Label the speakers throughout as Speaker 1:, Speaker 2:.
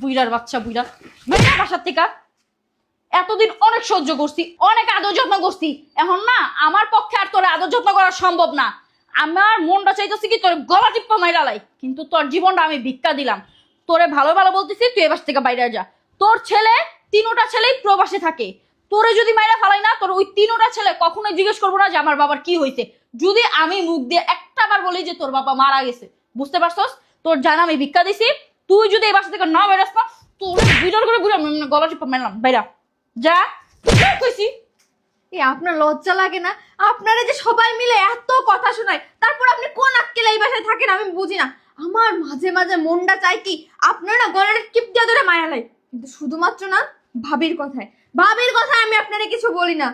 Speaker 1: বুইড়ার বাচ্চা বুইড়া মেয়েরা বাসার থেকে এতদিন অনেক সহ্য করছি, অনেক আদর যত্ন করছি। এখন না আমার পক্ষে আর তোর আদর যত্ন করা সম্ভব না। আমার মনটা চাইতেছে কি তোর গলা টিপ্পা মাইরা লাই, কিন্তু তোর জীবনটা আমি ভিক্ষা দিলাম। তোরে ভালো ভালো বলতেছি, তুই এবার থেকে বাইরে যা। তোর ছেলে তিনোটা ছেলেই প্রবাসে থাকে। তোরে যদি মাইরা ফালাই না, তোর ওই তিনোটা ছেলে কখনোই জিজ্ঞেস করবো না যে আমার বাবার কি হয়েছে। যদি আমি মুখ দিয়ে একটা বার বলি যে তোর বাবা মারা গেছে, বুঝতে পারছস? তোর জানা আমি ভিক্ষা দিছি। তুই যদি এই বাসা থেকে না বেরাস না, তোর বিড়াল করে ঘুরে গলা টিপ্পা মারলাম। বাইরা যা কইছি।
Speaker 2: আপনার লজ্জা লাগে না? আপনারা যে সবাই মিলে এত কথা শোনায়, তারপর আপনি কোন আক্কেলে এই বাসায় থাকেন আমি বুঝি না। আমার মাঝে মাঝে মনটা চাই কি আপনারা না গলাটা টিপ দিয়ে ধরে মায়া লাই, কিন্তু শুধুমাত্র না ভাবির কথায় আমি আপনারা কিছু বলি না।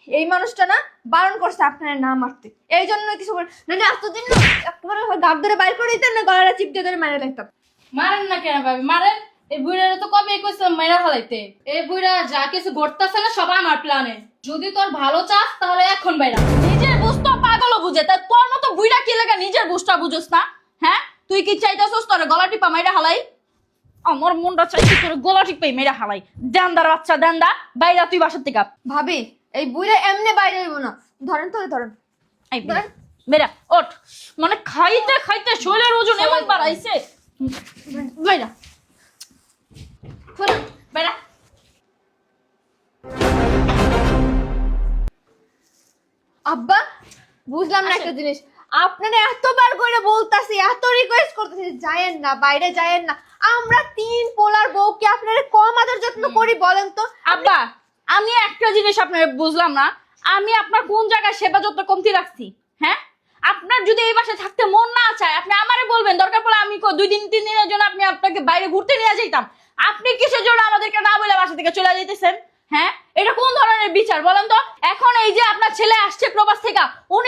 Speaker 2: এই মানুষটা না বারণ করছে আপনারা না মারতে, এই জন্য কিছু বলি না। এতদিন না একেবারে গাব ধরে বাইর করে দিতেন না, গলাটা চিপ দিয়ে ধরে মায়া লাইতাম।
Speaker 3: মারেন না কেন ভাবি, মারেন। এই বুড়ারে তো কবে কইছিলাম মাইরা ফেলাইতে। এই বুড়া যা কিছু ঘটতেছে না সব আমার প্ল্যানে। যদি তোর ভালো চাস তাহলে এখন বাইরা।
Speaker 1: নিজের বুঝতো পাগলও বুঝে, তাই তোর মতো বুইড়া কি লাগা নিজের বুঝটা বুঝোস না? হ্যাঁ, তুই কি চাইতাছস তোর গলা টিপা মাইরা হালাই? আমার মনটা চাইছে তোর গলা টিপাই মাইরা হালাই। দেনদার বাচ্চা দেনদা, বাইরা তুই বাসার থেকে।
Speaker 2: ভাবি এই বুইরা এমনি বাইরে হইব না, ধরেন তো ধরেন।
Speaker 1: এই বেরা ওঠ, মানে খাইতে খাইতে শরীরের ওজন এমন বাড়াইছে। বাইরা বাইরা।
Speaker 2: আব্বা বুঝলাম না একটা জিনিস, আপনারা এতবার করে বলতাছি, এত রিকোয়েস্ট করতেছি যায়েন না, বাইরে যায়েন না। আমরা তিন পোলার বউ কি আপনারা কম আদর যত্ন করি বলেন তো?
Speaker 1: আব্বা, আমি একটা জিনিস আপনার বুঝলাম না, আমি আপনার কোন জায়গায় সেবা যত্ন কমতি রাখছি? হ্যাঁ, আপনার যদি এই বাসায় থাকতে মন না চায় আপনি আমারে বলবেন, দরকার পড়লে আমি 2-3 দিনের জন্য আপনি আপনাকে বাইরে ঘুরতে নিয়ে যাইতাম। আপনি কিসের জন্য আমাদেরকে না বলে বাসা থেকে চলে যেতেছেন? হ্যাঁ, এটা কোন ধরনের বিচার বলেন তো? এখন এই যে আপনার ছেলে আসছে প্রবাস থেকে, উনি